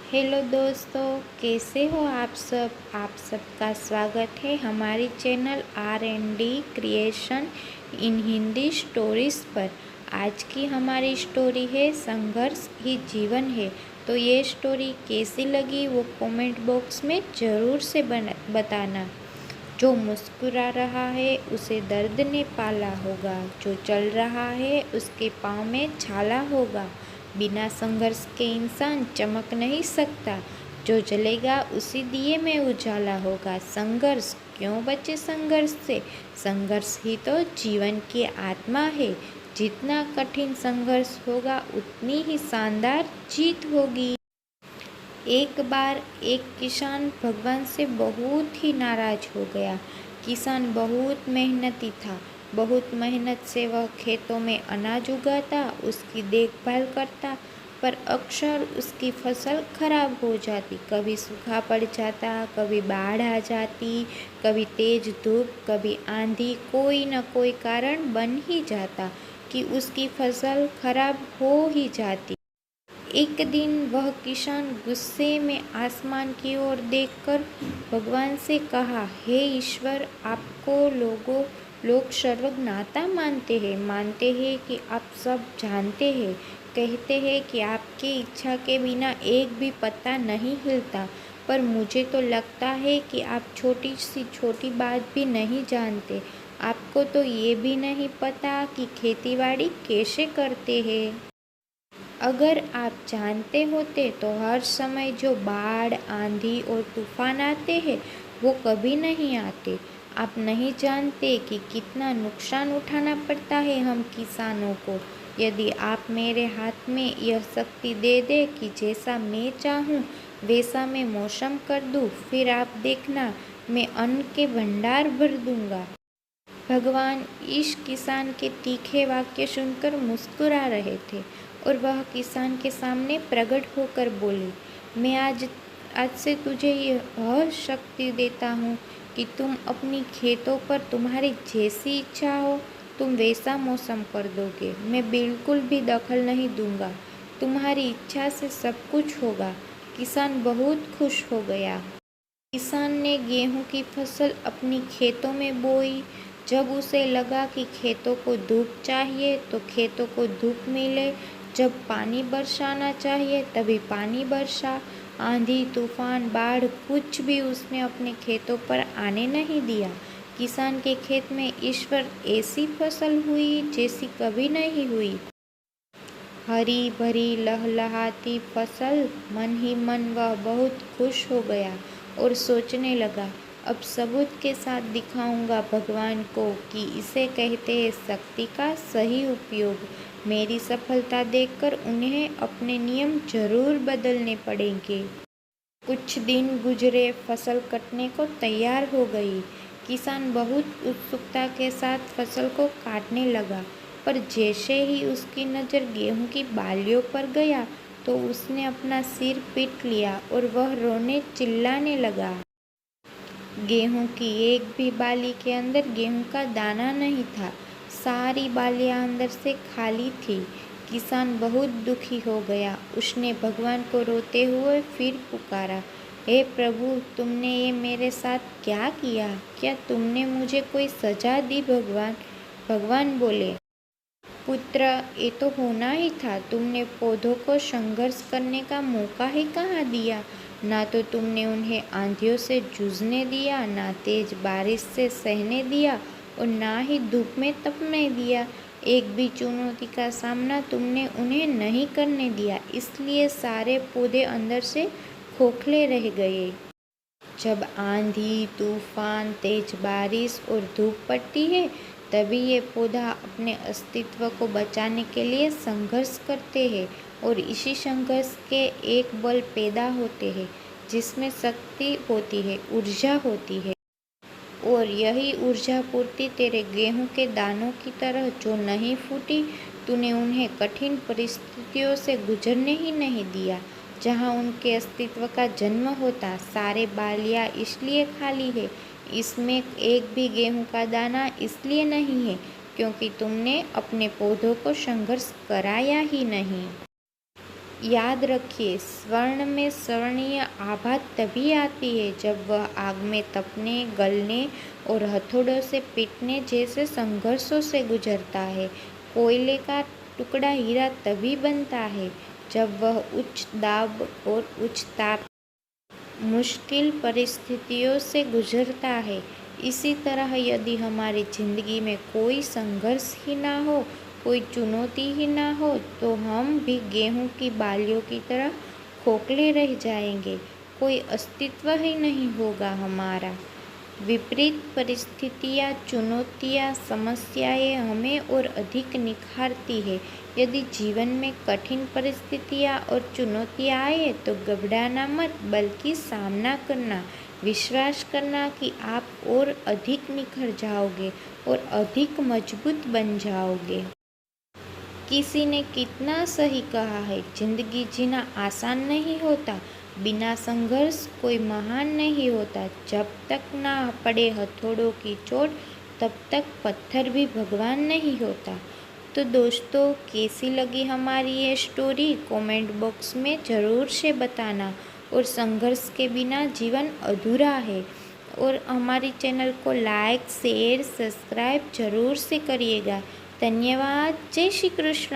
Hello दोस्तों, कैसे हो आप सब। आप सबका स्वागत है हमारी चैनल R&D क्रिएशन इन हिंदी स्टोरीज़ पर। आज की हमारी स्टोरी है संघर्ष ही जीवन है। तो ये स्टोरी कैसी लगी वो कमेंट बॉक्स में ज़रूर से बताना। जो मुस्कुरा रहा है उसे दर्द ने पाला होगा, जो चल रहा है उसके पाँव में छाला होगा। बिना संघर्ष के इंसान चमक नहीं सकता, जो जलेगा उसी दिए में उजाला होगा। संघर्ष क्यों बचे संघर्ष से, संघर्ष ही तो जीवन की आत्मा है। जितना कठिन संघर्ष होगा उतनी ही शानदार जीत होगी। एक बार एक किसान भगवान से बहुत ही नाराज हो गया। किसान बहुत मेहनती था। बहुत मेहनत से वह खेतों में अनाज उगाता, उसकी देखभाल करता, पर अक्सर उसकी फसल खराब हो जाती। कभी सूखा पड़ जाता, कभी बाढ़ आ जाती, कभी तेज धूप, कभी आंधी। कोई न कोई कारण बन ही जाता कि उसकी फसल खराब हो ही जाती। एक दिन वह किसान गुस्से में आसमान की ओर देखकर भगवान से कहा, हे ईश्वर, आपको लोग सर्वज्ञता मानते हैं कि आप सब जानते हैं। कहते हैं कि आपकी इच्छा के बिना एक भी पत्ता नहीं हिलता, पर मुझे तो लगता है कि आप छोटी सी छोटी बात भी नहीं जानते। आपको तो ये भी नहीं पता कि खेतीबाड़ी कैसे करते हैं। अगर आप जानते होते तो हर समय जो बाढ़, आंधी और तूफान आते हैं वो कभी नहीं आते। आप नहीं जानते कि कितना नुकसान उठाना पड़ता है हम किसानों को। यदि आप मेरे हाथ में यह शक्ति दे दे कि जैसा मैं चाहूँ वैसा मैं मौसम कर दूँ, फिर आप देखना मैं अन्न के भंडार भर दूँगा। भगवान इस किसान के तीखे वाक्य सुनकर मुस्कुरा रहे थे और वह किसान के सामने प्रकट होकर बोले, मैं आज से तुझे यह शक्ति देता हूँ कि तुम अपनी खेतों पर तुम्हारी जैसी इच्छा हो तुम वैसा मौसम कर दोगे। मैं बिल्कुल भी दखल नहीं दूंगा, तुम्हारी इच्छा से सब कुछ होगा। किसान बहुत खुश हो गया। किसान ने गेहूं की फसल अपनी खेतों में बोई। जब उसे लगा कि खेतों को धूप चाहिए तो खेतों को धूप मिले, जब पानी बरसाना चाहिए तभी पानी बरसा। आंधी, तूफान, बाढ़ कुछ भी उसने अपने खेतों पर आने नहीं दिया। किसान के खेत में ईश्वर ऐसी फसल हुई जैसी कभी नहीं हुई। हरी भरी लहलहाती फसल। मन ही मन वह बहुत खुश हो गया और सोचने लगा, अब सबूत के साथ दिखाऊंगा भगवान को कि इसे कहते हैं शक्ति का सही उपयोग। मेरी सफलता देखकर उन्हें अपने नियम जरूर बदलने पड़ेंगे। कुछ दिन गुजरे, फसल कटने को तैयार हो गई। किसान बहुत उत्सुकता के साथ फसल को काटने लगा, पर जैसे ही उसकी नज़र गेहूं की बालियों पर गया तो उसने अपना सिर पीट लिया और वह रोने चिल्लाने लगा। गेहूं की एक भी बाली के अंदर गेहूं का दाना नहीं था। सारी बालियां अंदर से खाली थी। किसान बहुत दुखी हो गया। उसने भगवान को रोते हुए फिर पुकारा, हे प्रभु, तुमने ये मेरे साथ क्या किया? क्या तुमने मुझे कोई सजा दी? भगवान भगवान बोले, पुत्र, ये तो होना ही था। तुमने पौधों को संघर्ष करने का मौका ही कहाँ दिया। ना तो तुमने उन्हें आंधियों से जूझने दिया, ना तेज बारिश से सहने दिया और ना ही धूप में तपने दिया। एक भी चुनौती का सामना तुमने उन्हें नहीं करने दिया, इसलिए सारे पौधे अंदर से खोखले रह गए। जब आंधी, तूफान, तेज बारिश और धूप पड़ती है तभी ये पौधा अपने अस्तित्व को बचाने के लिए संघर्ष करते हैं और इसी संघर्ष के एक बल पैदा होते हैं जिसमें शक्ति होती है, ऊर्जा होती है। और यही ऊर्जा पूर्ति तेरे गेहूं के दानों की तरह जो नहीं फूटी, तूने उन्हें कठिन परिस्थितियों से गुजरने ही नहीं दिया जहां उनके अस्तित्व का जन्म होता। सारे बालियां इसलिए खाली है, इसमें एक भी गेहूं का दाना इसलिए नहीं है क्योंकि तुमने अपने पौधों को संघर्ष कराया ही नहीं। याद रखिए, स्वर्ण में स्वर्णीय आभा तभी आती है जब वह आग में तपने, गलने और हथौड़ों से पीटने जैसे संघर्षों से गुजरता है। कोयले का टुकड़ा हीरा तभी बनता है जब वह उच्च दाब और उच्च ताप मुश्किल परिस्थितियों से गुजरता है। इसी तरह यदि हमारी ज़िंदगी में कोई संघर्ष ही ना हो, कोई चुनौती ही ना हो, तो हम भी गेहूं की बालियों की तरह खोखले रह जाएंगे। कोई अस्तित्व ही नहीं होगा हमारा। विपरीत परिस्थितियाँ, चुनौतियाँ, समस्याएं हमें और अधिक निखारती है। यदि जीवन में कठिन परिस्थितियाँ और चुनौतियाँ आए तो घबराना मत, बल्कि सामना करना, विश्वास करना कि आप और अधिक निखर जाओगे और अधिक मजबूत बन जाओगे। किसी ने कितना सही कहा है, जिंदगी जीना आसान नहीं होता, बिना संघर्ष कोई महान नहीं होता। जब तक ना पड़े हथौड़ों की चोट, तब तक पत्थर भी भगवान नहीं होता। तो दोस्तों, कैसी लगी हमारी ये स्टोरी, कमेंट बॉक्स में ज़रूर से बताना। और संघर्ष के बिना जीवन अधूरा है। और हमारी चैनल को लाइक, शेयर, सब्सक्राइब ज़रूर से करिएगा। धन्यवाद। जय श्री कृष्ण।